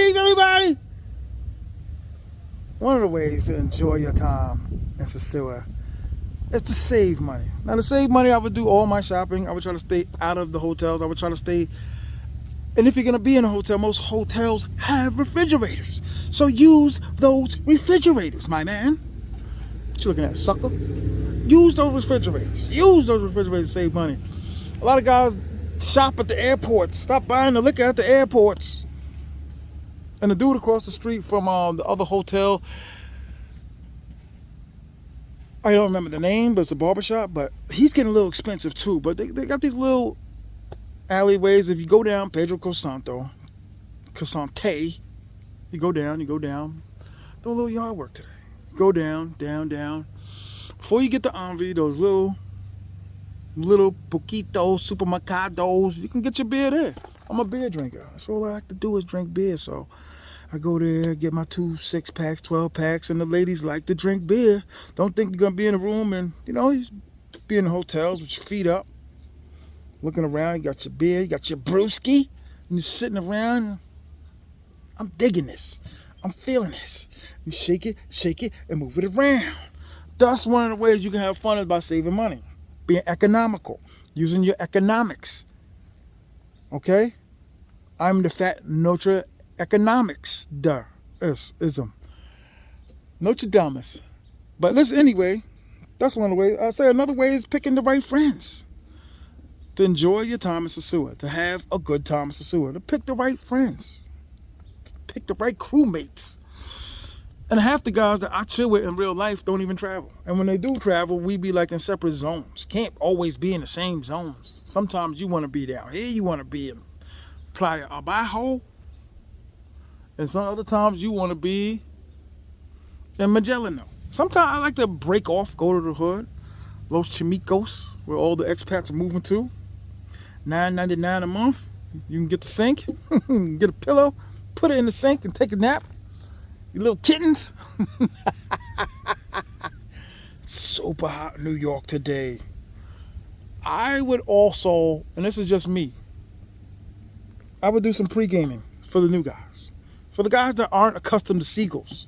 ways, everybody. One of the ways to enjoy your time in Sosua is to save money. Now, to save money, I would do all my shopping. I would try to stay out of the hotels. I would try to stay. And if you're going to be in a hotel, most hotels have refrigerators. So use those refrigerators, my man. What you looking at, sucker? Use those refrigerators. Use those refrigerators to save money. A lot of guys shop at the airports. Stop buying the liquor at the airports. And the dude across the street from the other hotel, I don't remember the name, but it's a barbershop. But he's getting a little expensive too. But they got these little alleyways. If you go down Pedro Cosante, you go down, do a little yard work today. Go down. Before you get to Envy, those little poquitos, supermercados, you can get your beer there. I'm a beer drinker. That's all I like to do is drink beer. So I go there, get my 2 6-packs, 12-packs, and the ladies like to drink beer. Don't think you're going to be in a room and, you be in the hotels with your feet up, looking around. You got your beer, you got your brewski, and you're sitting around. I'm digging this. I'm feeling this. You shake it, and move it around. That's one of the ways you can have fun is by saving money. Being economical. Using your economics. Okay? I'm the fat Notre economics. Ism. Notre Damus. But listen, anyway, that's one of the ways. I say another way is picking the right friends. To enjoy your time in Sosua. To have a good time in Sosua. To pick the right friends. Pick the right crewmates. And half the guys that I chill with in real life don't even travel. And when they do travel, we be like in separate zones. Can't always be in the same zones. Sometimes you want to be down here. You want to be in Playa Abajo. And some other times you want to be in Magellano. Sometimes I like to break off, go to the hood. Los Chimicos, where all the expats are moving to. $9.99 a month. You can get the sink, get a pillow, put it in the sink and take a nap. You little kittens. Super hot in New York today. I would also, and this is just me, I would do some pre-gaming for the new guys. For the guys that aren't accustomed to seagulls.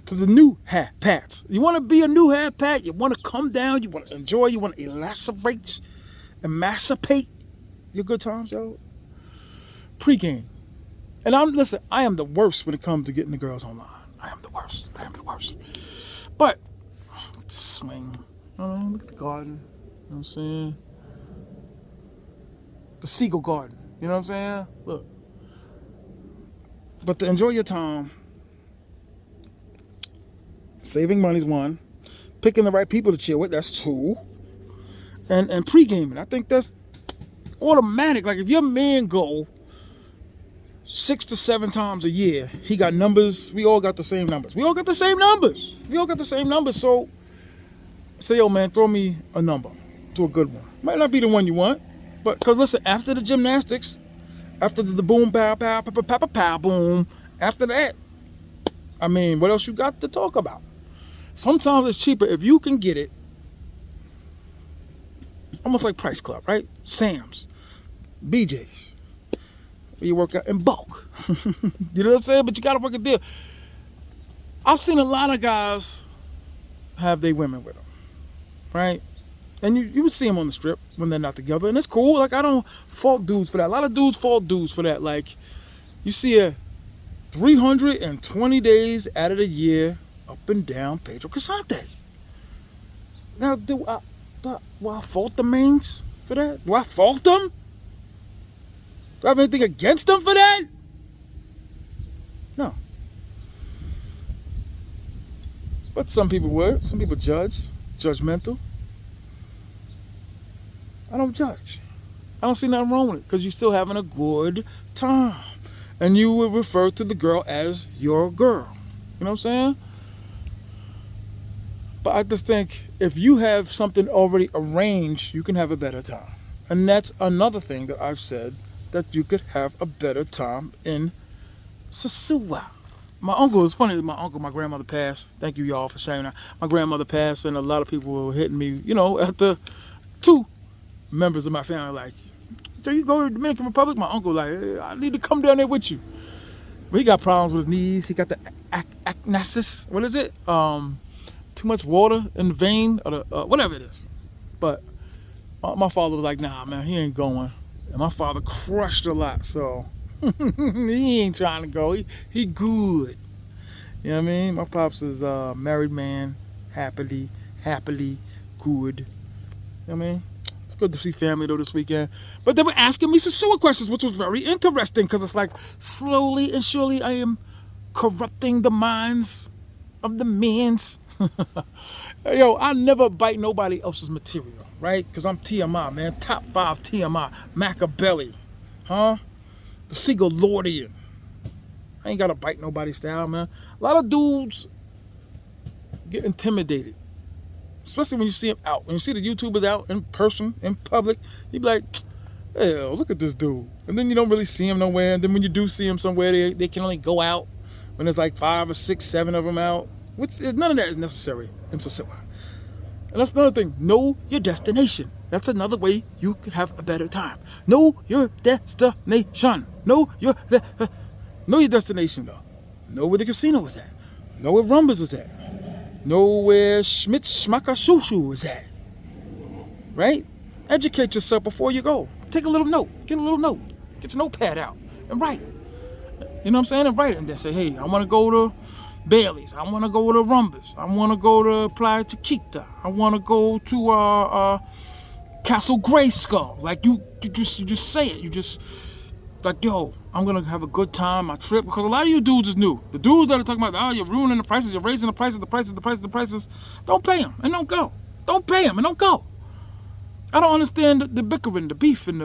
To the new hat pats. You want to be a new hat pat, you want to come down, you want to enjoy, you want to emancipate your good times, yo. Pre-game. And listen, I am the worst when it comes to getting the girls online. I am the worst. But, swing. Look at the garden. You know what I'm saying? The Seagull Garden. You know what I'm saying? Look. But to enjoy your time, saving money is 1. Picking the right people to chill with, that's 2. And pre-gaming. I think that's automatic. Like if your man go 6 to 7 times a year, he got numbers. We all got the same numbers. So say, yo, man, throw me a number to a good one. Might not be the one you want, but because listen, after the gymnastics, after the boom, pow, pow, pow, pow, pow, pow, boom, after that, I mean, what else you got to talk about? Sometimes it's cheaper if you can get it. Almost like Price Club, right? Sam's, BJ's. You work out in bulk. You know what I'm saying? But you got to work a deal. I've seen a lot of guys have their women with them, right? And you would see them on the strip when they're not together. And it's cool. Like, I don't fault dudes for that. A lot of dudes fault dudes for that. Like, you see 320 days out of the year up and down Pedro Cosante. Now, do I fault the mains for that? Do I fault them? Do I have anything against them for that? No. But some people would. Some people judgmental. I don't judge. I don't see nothing wrong with it because you're still having a good time. And you would refer to the girl as your girl. You know what I'm saying? But I just think if you have something already arranged, you can have a better time. And that's another thing that I've said, that you could have a better time in Sosua. My uncle, it's funny, my grandmother passed. Thank you, y'all, for sharing that. My grandmother passed, and a lot of people were hitting me, after 2 members of my family, like, so you go to the Dominican Republic? My uncle, like, hey, I need to come down there with you. he got problems with his knees. He got the acnesis. What is it? Too much water in the vein or the whatever it is. But my father was like, nah, man, he ain't going. And my father crushed a lot, so he ain't trying to go. He good. You know what I mean? My pops is a married man, happily good. You know what I mean? It's good to see family though this weekend. But they were asking me some sewer questions, which was very interesting because it's like slowly and surely I am corrupting the minds of the men's. Yo, I never bite nobody else's material, right? Because I'm T.M.I, man. Top 5 T.M.I. Machiavelli. Huh? The Seagull Lordian. I ain't got to bite nobody's style, man. A lot of dudes get intimidated. Especially when you see them out. When you see the YouTubers out in person, in public, you be like, hell, look at this dude. And then you don't really see him nowhere. And then when you do see him somewhere, they can only go out when there's like 5 or 6, 7 of them out. Which none of that is necessary in sosua. And that's another thing. Know your destination. That's another way you can have a better time. Know your destination. Know your destination though. Know where the casino is at. Know where Rumbas is at. Know where Schmidt Schmacka Shushu is at. Right? Educate yourself before you go. Take a little note. Get a little note. Get your notepad out and write. You know what I'm saying? And write it and then say, hey, I want to go to Bailey's. I want to go to Rumbas. I want to go to Playa Chiquita. I want to go to Castle Grayskull. Like you just say it. You just like, yo, I'm gonna have a good time my trip, because a lot of you dudes is new. The dudes that are talking about, oh, you're ruining the prices, you're raising the prices. Don't pay them and don't go. Don't pay them and don't go. I don't understand the bickering, the beef, and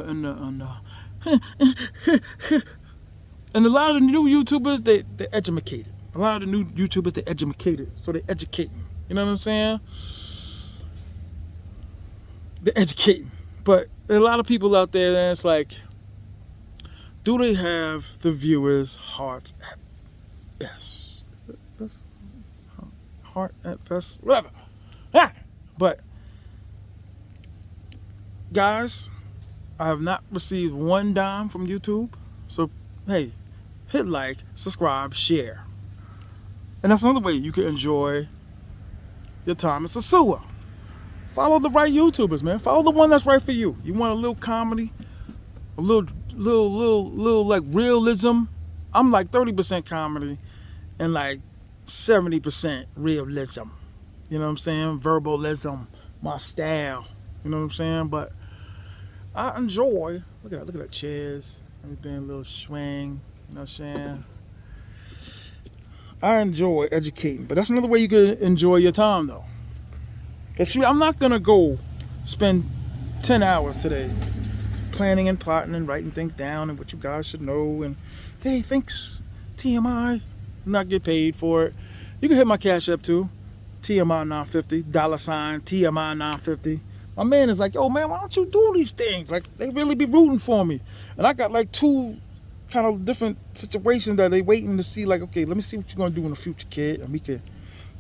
and a lot of the new YouTubers, they're educated. A lot of the new YouTubers, they're educated, so they're educating. You know what I'm saying? They're educating. But there are a lot of people out there that it's like, do they have the viewers' hearts at best? Is it best? Heart at best? Whatever. Ah! But, guys, I have not received one dime from YouTube. So, hey, hit like, subscribe, share. And that's another way you can enjoy your time in sosua. Follow the right YouTubers, man. Follow the one that's right for you. You want a little comedy, a little like realism. I'm like 30% comedy and like 70% realism. You know what I'm saying? Verbalism, my style. You know what I'm saying? But I enjoy. Look at that chairs, everything, a little swing. You know what I'm saying? I enjoy educating, but that's another way you can enjoy your time, though. Because I'm not gonna go spend 10 hours today planning and plotting and writing things down and what you guys should know. And hey, thanks T.M.I. Not get paid for it. You can hit my Cash App too, T.M.I. 950 $, T.M.I. 950. My man is like, yo man, why don't you do these things? Like, they really be rooting for me. And I got like 2 kind of different situations that they waiting to see, like, okay, let me see what you're gonna do in the future, kid, and we can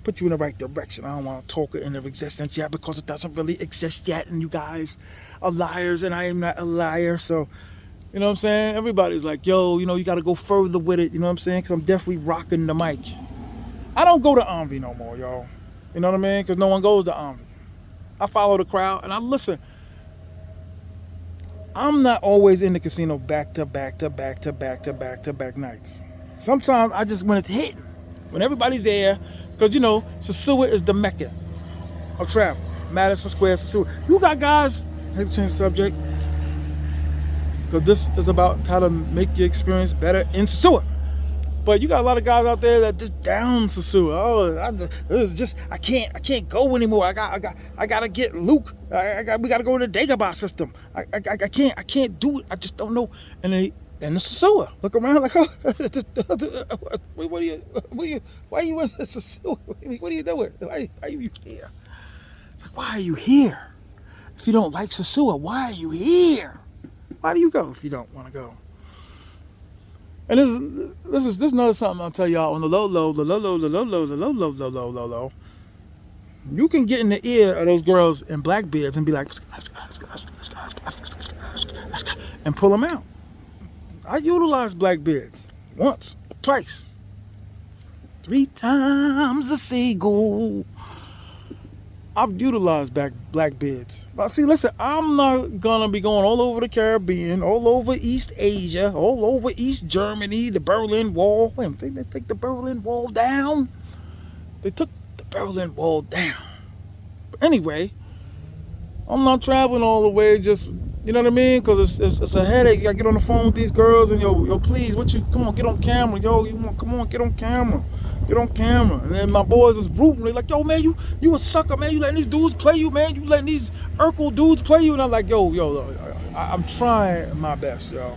put you in the right direction. I don't want to talk it into existence yet because it doesn't really exist yet, and you guys are liars and I am not a liar. So, you know what I'm saying? Everybody's like, yo, you know, you got to go further with it. You know what I'm saying? Because I'm definitely rocking the mic. I don't go to Envy no more, y'all. You know what I mean? Because no one goes to Envy. I follow the crowd and I listen. I'm not always in the casino back to back nights. Sometimes I just, when it's hitting, when everybody's there, because, you know, sosua is the mecca of travel. Madison Square, sosua. You got guys, I hate to change the subject, because this is about how to make your experience better in sosua. But you got a lot of guys out there that just down sosua. Oh, I can't go anymore. I gotta get Luke. We gotta go to the Dagobah system. I can't do it. I just don't know. And the sosua look around like, oh, why are you in the sosua? What are you doing? Why are you here? It's like, why are you here? If you don't like sosua, why are you here? Why do you go if you don't want to go? And this is another something I'll tell y'all on the low. You can get in the ear of those girls in black beards and be like, let's go, and pull them out. I utilize black beards. Once, twice, 3 times a seagull. I've utilized black beards. But see, listen, I'm not gonna be going all over the Caribbean, all over East Asia, all over East Germany, the Berlin Wall. Wait, did they take the Berlin Wall down? They took the Berlin Wall down. But anyway, I'm not traveling all the way just, you know what I mean? Because it's a headache. I get on the phone with these girls and yo, please, come on, get on camera. Yo, come on, get on camera. Get on camera. And then my boys is rooting. They're like, yo, man, you a sucker, man. You letting these dudes play you, man. You letting these Urkel dudes play you. And I'm like, yo, I'm trying my best, yo.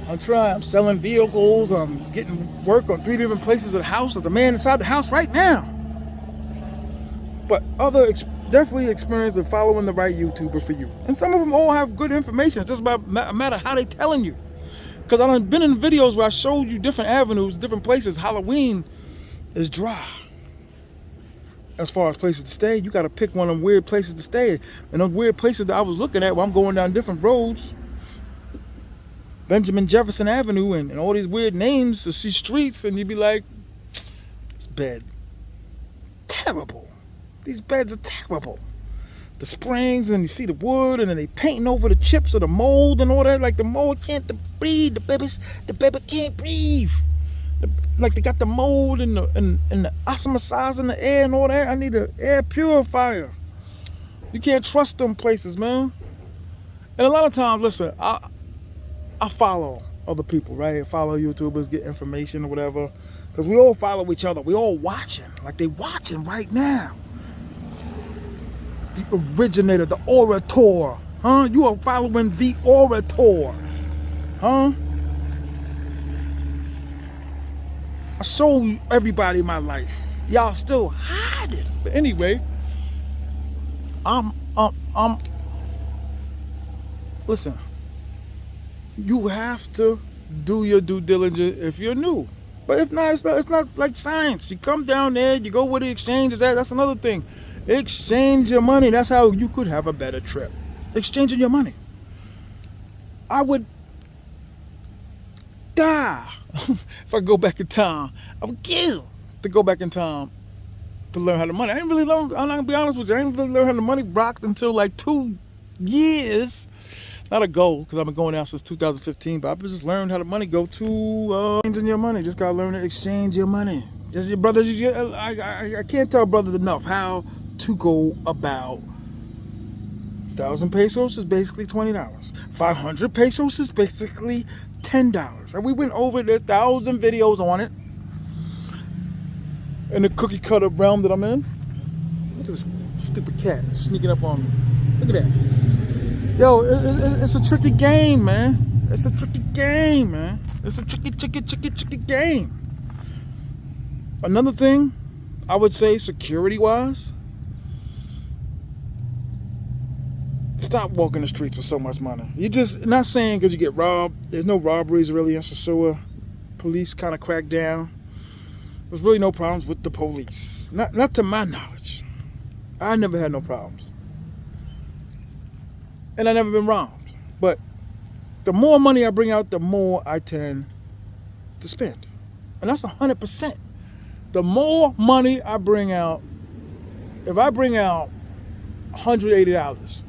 I'm trying. I'm selling vehicles. I'm getting work on 3 different places of the house. There's a man inside the house right now. But definitely experience of following the right YouTuber for you. And some of them all have good information. It's just about a matter how they telling you. Because I've been in videos where I showed you different avenues, different places. Halloween is dry. As far as places to stay, you got to pick one of them weird places to stay. And those weird places that I was looking at while I'm going down different roads, Benjamin Jefferson Avenue and all these weird names to see streets, and you'd be like, this bed, terrible. These beds are terrible. The springs, and you see the wood, and then they painting over the chips of the mold and all that. Like the mold can't breathe. The baby can't breathe. Like they got the mold and the osmosis in the air and all that. I need an air purifier. You can't trust them places, man. And a lot of times, listen, I follow other people, right? I follow YouTubers, get information or whatever. Because we all follow each other. We all watching. Like they watching right now. The originator, the orator, huh? You are following the orator, huh? I show you everybody in my life. Y'all still hiding. But anyway, listen, you have to do your due diligence if you're new. But if not, it's not like science. You come down there, you go where the exchange is at. That's another thing. Exchange your money. That's how you could have a better trip. Exchanging your money. I would die if I go back in time. I would kill to go back in time to learn how to money. I didn't really learn. I'm not gonna be honest with you. I didn't really learn how to money rocked until like 2 years. Not a goal, because I've been going out since 2015. But I've just learned how to money go to exchanging your money. Just gotta learn to exchange your money. Just your brothers. I can't tell brothers enough how to go about. 1,000 pesos is basically $20. 500 pesos is basically $10. And we went over there's 1,000 videos on it. In the cookie cutter realm that I'm in. Look at this stupid cat sneaking up on me. Look at that. Yo, it's a tricky game, man. It's a tricky game, man. It's a tricky game. Another thing, I would say security-wise, stop walking the streets with so much money. You just, not saying because you get robbed. There's no robberies really in Sosua. Police kind of crack down. There's really no problems with the police. Not to my knowledge. I never had no problems. And I never been robbed. But the more money I bring out, the more I tend to spend. And that's 100%. The more money I bring out, if I bring out $180,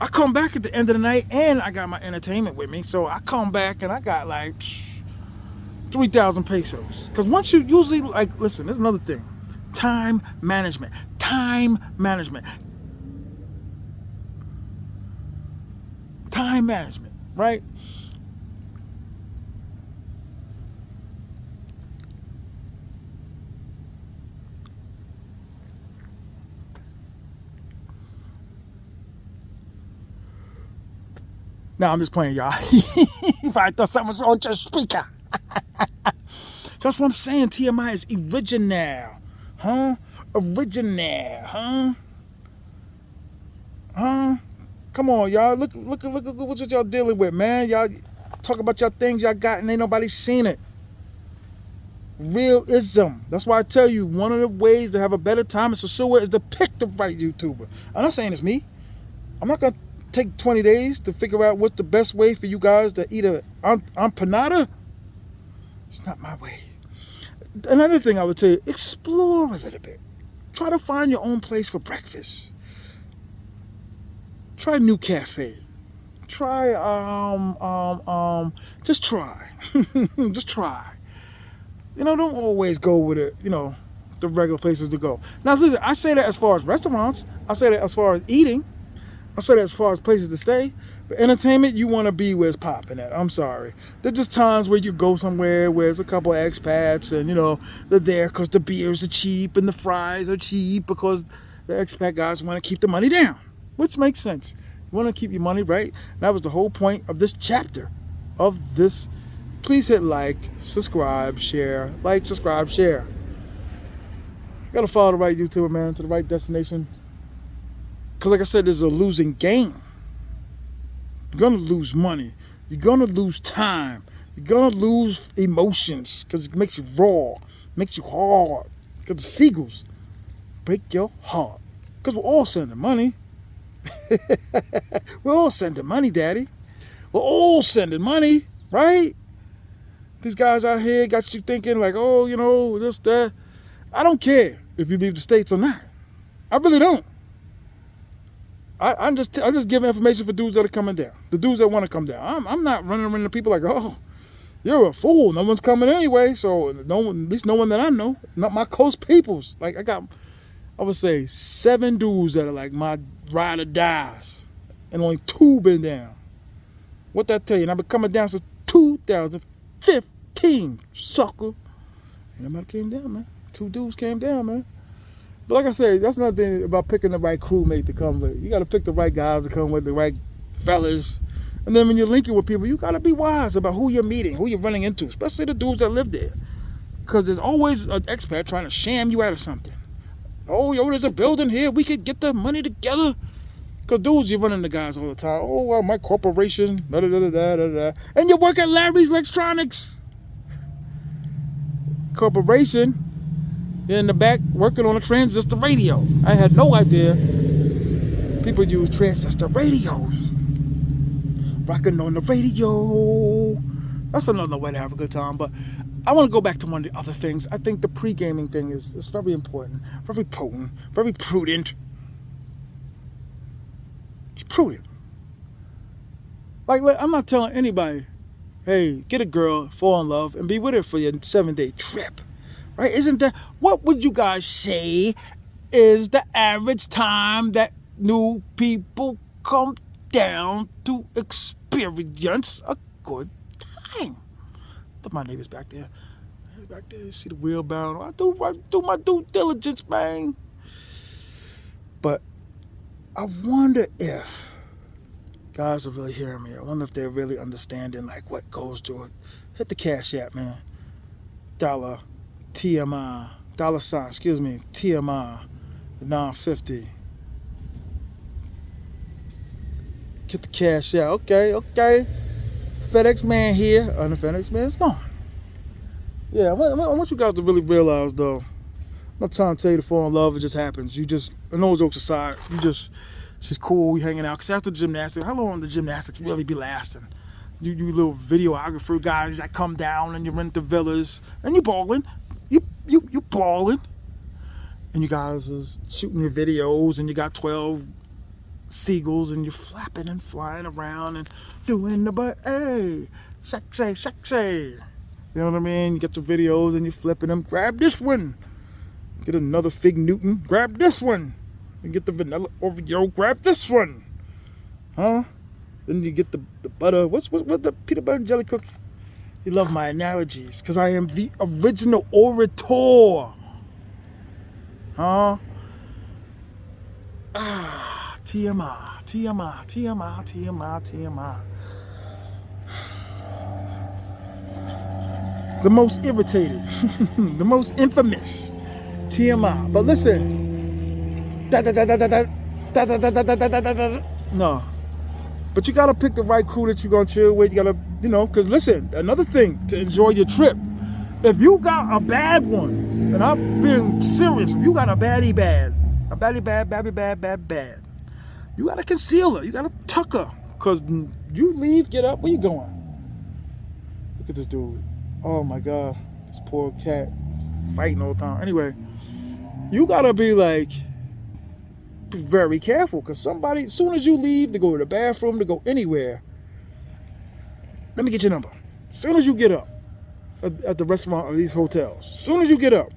I come back at the end of the night and I got my entertainment with me. So I come back and I got like 3,000 pesos. Because once you usually, like, listen, there's another thing. Time management. Time management. Time management, right? Now I'm just playing, y'all. If I thought something was wrong with your speaker. So that's what I'm saying. T.M.I is original. Huh? Original. Huh? Huh? Come on, y'all. Look what y'all dealing with, man. Y'all talk about y'all things y'all got and ain't nobody seen it. Realism. That's why I tell you, one of the ways to have a better time in Sosua is to pick the right YouTuber. I'm not saying it's me. I'm not going to take 20 days to figure out what's the best way for you guys to eat a empanada. not my way. Another thing I would say, explore a little bit. Try to find your own place for breakfast. Try a new cafe. Try, just try. Just try. Don't always go with it, the regular places to go. Now, listen, I say that as far as restaurants. I say that as far as eating. I say that as far as places to stay. But entertainment, you want to be where it's popping at. I'm sorry. There's just times where you go somewhere where there's a couple of expats and, they're there because the beers are cheap and the fries are cheap because the expat guys want to keep the money down, which makes sense. You want to keep your money right. That was the whole point of this chapter of this. Please hit like, subscribe, share. Like, subscribe, share. You got to follow the right YouTuber, man, to the right destination. Because like I said, there's a losing game. You're going to lose money. You're going to lose time. You're going to lose emotions because it makes you raw, makes you hard. Because the seagulls break your heart. Because we're all sending money. We're all sending money, Daddy. We're all sending money, right? These guys out here got you thinking like, oh, this, that. I don't care if you leave the States or not. I really don't. I just give information for dudes that are coming down. The dudes that want to come down. I'm not running around to people like, oh, you're a fool. No one's coming anyway. So no one, at least no one that I know, not my close peoples. Like I would say 7 dudes that are like my ride or dies, and only 2 been down. What that tell you? And I've been coming down since 2015, sucker. Ain't nobody came down, man. 2 dudes came down, man. But like I said, that's another thing about picking the right crewmate to come with. You got to pick the right guys to come with, the right fellas. And then when you're linking with people, you got to be wise about who you're meeting, who you're running into, especially the dudes that live there. Because there's always an expat trying to sham you out of something. Oh, there's a building here. We could get the money together. Because dudes, you're running the guys all the time. Oh, well, my corporation, da-da-da-da-da-da. And you work at Larry's Electronics. Corporation. In the back working on a transistor radio. I had no idea people use transistor radios. Rocking on the radio. That's another way to have a good time. But I want to go back to one of the other things. I think the pre-gaming thing is very important, very potent, very prudent. Prudent. Like, I'm not telling anybody, hey, get a girl, fall in love, and be with her for your 7-day trip. Right? Isn't that, what would you guys say is the average time that new people come down to experience a good time? Look, my neighbor's back there. He's back there. See the wheelbarrow. I do my due diligence, man. But I wonder if guys are really hearing me. I wonder if they're really understanding like what goes through it. Hit the Cash App, man. $T.M.I. $T.M.I. 950. Get the cash out. Okay. FedEx man here. The FedEx man's gone. Yeah, I want you guys to really realize though. I'm not trying to tell you to fall in love. It just happens. And no jokes aside, she's cool. We hanging out. Cause after the gymnastics, how long the gymnastics really be lasting? You little videographer guys that come down and you rent the villas and you balling. You balling, and you guys is shooting your videos, and you got 12 seagulls, and you're flapping and flying around and doing the butt, hey, sexy. You know what I mean? You get the videos and you're flipping them. Grab this one. Get another Fig Newton. Grab this one. You get the vanilla Oreo. Grab this one. Huh? Then you get the butter. What's the peanut butter and jelly cookie? You love my analogies because I am the original orator. Huh? TMI. The most irritated, the most infamous TMI. But listen, no. But you gotta pick the right crew that you're gonna chill with. You gotta, because listen, another thing to enjoy your trip. If you got a bad one, and I'm being serious, if you got a baddie bad, you gotta conceal her. You gotta tuck her. Because you leave, get up, where you going? Look at this dude. Oh my God, this poor cat is fighting all the time. Anyway, you gotta be like very careful because somebody, as soon as you leave to go to the bathroom, to go anywhere, let me get your number. As soon as you get up at the restaurant or these hotels, as soon as you get up,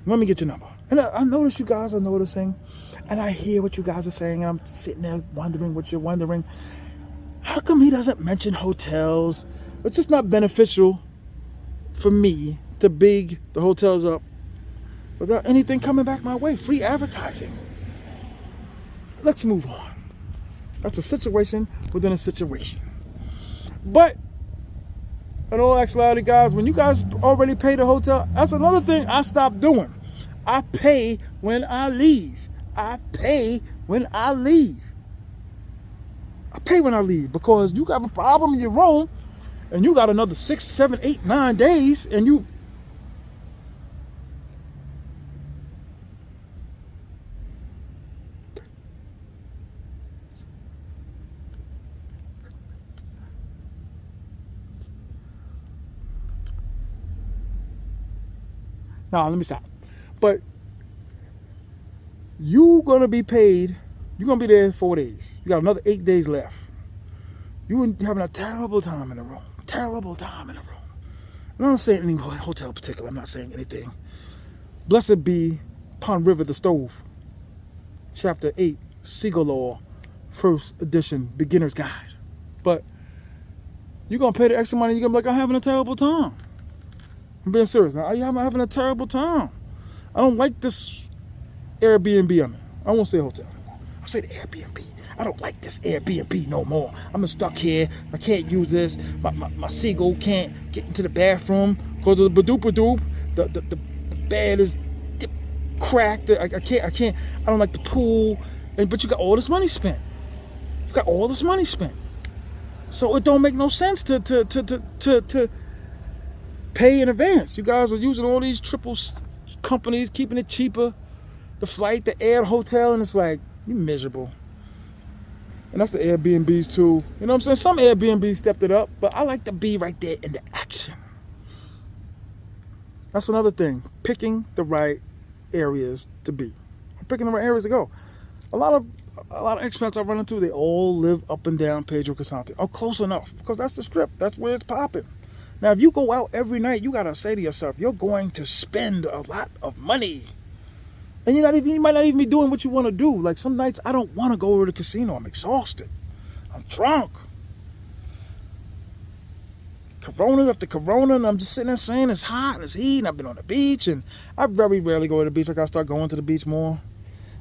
let me get your number. And I notice you guys are noticing, and I hear what you guys are saying, and I'm sitting there wondering what you're wondering. How come he doesn't mention hotels? It's just not beneficial for me to big the hotels up without anything coming back my way. Free advertising. Let's move on. That's a situation within a situation. But in all actuality, guys, when you guys already pay the hotel, that's another thing I stopped doing. I pay when I leave. I pay when I leave. I pay when I leave because you have a problem in your room and you got another 6, 7, 8, 9 days and you... No, let me stop. But you gonna be paid. You're gonna be there 4 days. You got another 8 days left. You having a terrible time in the room. Terrible time in the room. And I'm not saying any hotel in particular. I'm not saying anything. Blessed be Pond River the Stove. Chapter 8, Seagull Law, first edition, beginner's guide. But you're gonna pay the extra money. You're gonna be like, I'm having a terrible time. I'm being serious now. I'm having a terrible time. I don't like this Airbnb I'm in. I won't say hotel. I'll say the Airbnb. I don't like this Airbnb no more. I'm stuck here. I can't use this. My seagull can't get into the bathroom because of the badoop. The bed is cracked. I can't. I don't like the pool. But you got all this money spent. You got all this money spent. So it don't make no sense to pay in advance. You guys are using all these triple companies, keeping it cheaper. The flight, the air, the hotel, and it's like, you're miserable. And that's the Airbnbs too. You know what I'm saying? Some Airbnbs stepped it up, but I like to be right there in the action. That's another thing. Picking the right areas to be. Picking the right areas to go. A lot of expats I run into, they all live up and down Pedro Casante. Or close enough. Because that's the strip. That's where it's popping. Now, if you go out every night, you got to say to yourself, you're going to spend a lot of money. And you might not even be doing what you want to do. Like some nights, I don't want to go to the casino. I'm exhausted. I'm drunk. Corona after Corona, and I'm just sitting there saying it's hot and it's heat, and I've been on the beach, and I very rarely go to the beach. I gotta start going to the beach more.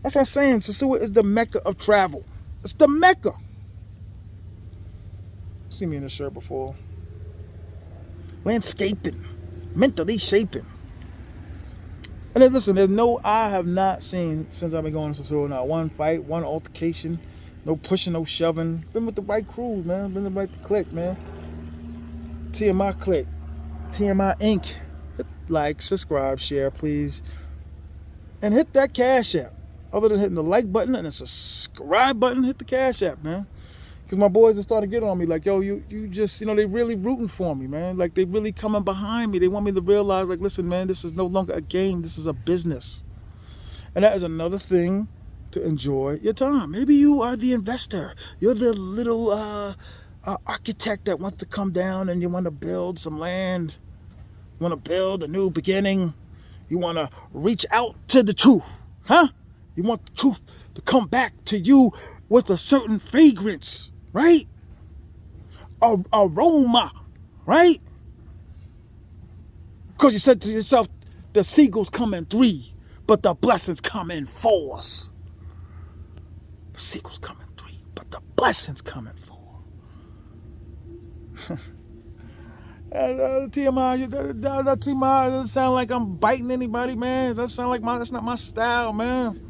That's what I'm saying. Sosua is the Mecca of travel. It's the Mecca. See me in this shirt before. Landscaping. Mentally shaping. And then listen, I have not seen, since I've been going to Sosua, not one fight, one altercation, no pushing, no shoving. Been with the right crew, man. Been with the right clique, man. T.M.I clique. T.M.I Inc. Hit like, subscribe, share, please. And hit that Cash App. Other than hitting the like button and the subscribe button, hit the Cash App, man. Because my boys are starting to get on me like, yo, you just, they really rooting for me, man. Like, they really coming behind me. They want me to realize, like, listen, man, this is no longer a game. This is a business. And that is another thing to enjoy your time. Maybe you are the investor. You're the little architect that wants to come down and you want to build some land. You want to build a new beginning. You want to reach out to the truth, huh? You want the truth to come back to you with a certain fragrance, right? Aroma, right? Because you said to yourself, the seagulls come in 3, but the blessings come in 4s. The seagulls come in 3, but the blessings come in 4. T.M.I, that T.M.I doesn't sound like I'm biting anybody, man. That sound like that's not my style, man.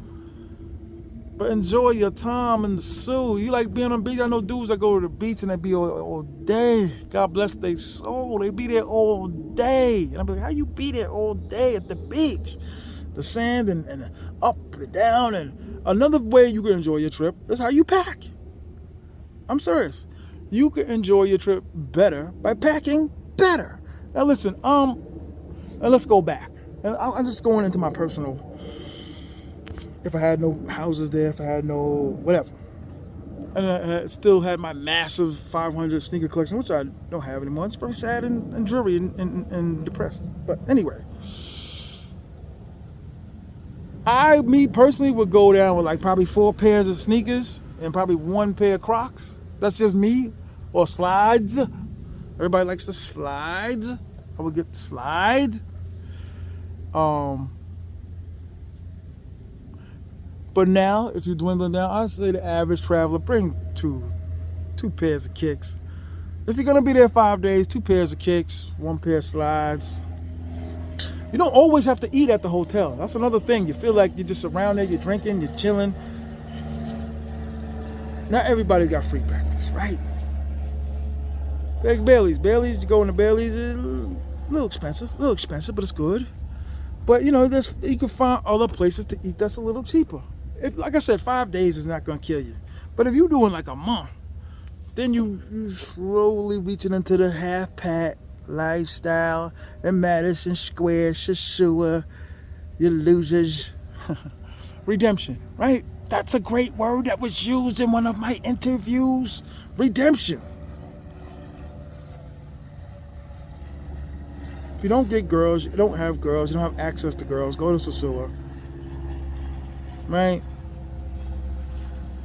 But enjoy your time in the zoo. You like being on the beach? I know dudes that go to the beach and they be all day. God bless their soul. They be there all day. And I'm like, how you be there all day at the beach? The sand and up and down. And another way you can enjoy your trip is how you pack. I'm serious. You can enjoy your trip better by packing better. Now listen, and let's go back. And I'm just going into my personal. If I had no houses there, if I had no whatever, and I still had my massive 500 sneaker collection, which I don't have anymore. It's very sad and dreary and depressed. But anyway, me personally, would go down with like probably 4 pairs of sneakers and probably 1 pair of Crocs. That's just me. Or slides. Everybody likes the slides. I would get the slide. But now, if you're dwindling down, I say the average traveler bring two pairs of kicks. If you're gonna be there 5 days, 2 pairs of kicks, 1 pair of slides. You don't always have to eat at the hotel. That's another thing. You feel like you're just around there, you're drinking, you're chilling. Not everybody got free breakfast, right? Like Bailey's, you go into Bailey's, it's a little expensive, but it's good. But you know, you can find other places to eat that's a little cheaper. If, like I said, 5 days is not gonna kill you. But if you're doing like a month, then you slowly reaching into the half-pat lifestyle in Madison Square, sosua, you losers. Redemption, right? That's a great word that was used in one of my interviews. Redemption. If you don't get girls, you don't have girls, you don't have access to girls, go to sosua. Right?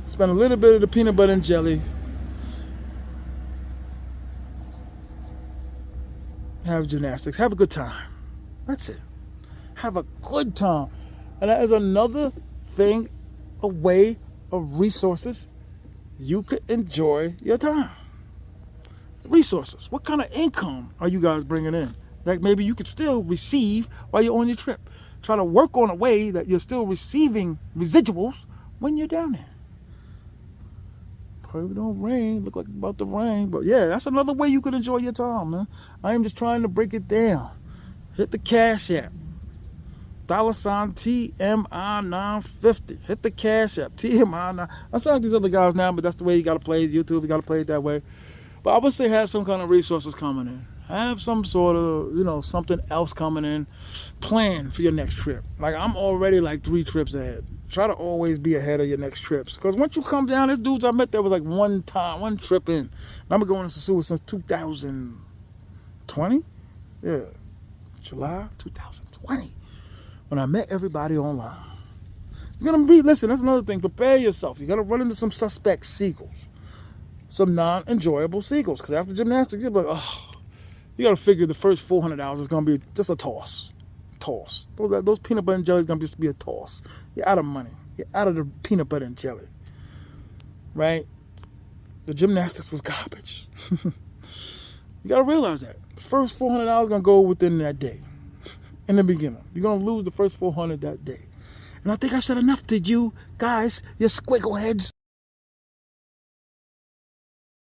Spend a little bit of the peanut butter and jelly. Have gymnastics. Have a good time. That's it. Have a good time. And that is another thing, a way of resources you could enjoy your time. Resources. What kind of income are you guys bringing in? That maybe you could still receive while you're on your trip. Try to work on a way that you're still receiving residuals when you're down there. Pray it don't rain. Look like it's about to rain. But yeah, that's another way you could enjoy your time, man. I am just trying to break it down. Hit the Cash App. $ T.M.I 950. Hit the Cash App. T.M.I 9. I sound like these other guys now, but that's the way you got to play YouTube. You got to play it that way. But I would say have some kind of resources coming in. Have some sort of, something else coming in. Plan for your next trip. Like, I'm already like 3 trips ahead. Try to always be ahead of your next trips. Because once you come down, there's dudes I met that was like one trip in. And I've been going to sosua since 2020? Yeah. July 2020. When I met everybody online. You're going to listen, that's another thing. Prepare yourself. You're going to run into some suspect seagulls. Some non-enjoyable seagulls. Because after gymnastics, you're like, oh. You got to figure the first $400 is going to be just a toss. Those peanut butter and jelly is going to just be a toss. You're out of money. You're out of the peanut butter and jelly. Right? The gymnastics was garbage. You got to realize that. The first $400 is going to go within that day. In the beginning. You're going to lose the first $400 that day. And I think I said enough to you guys, you squiggle heads.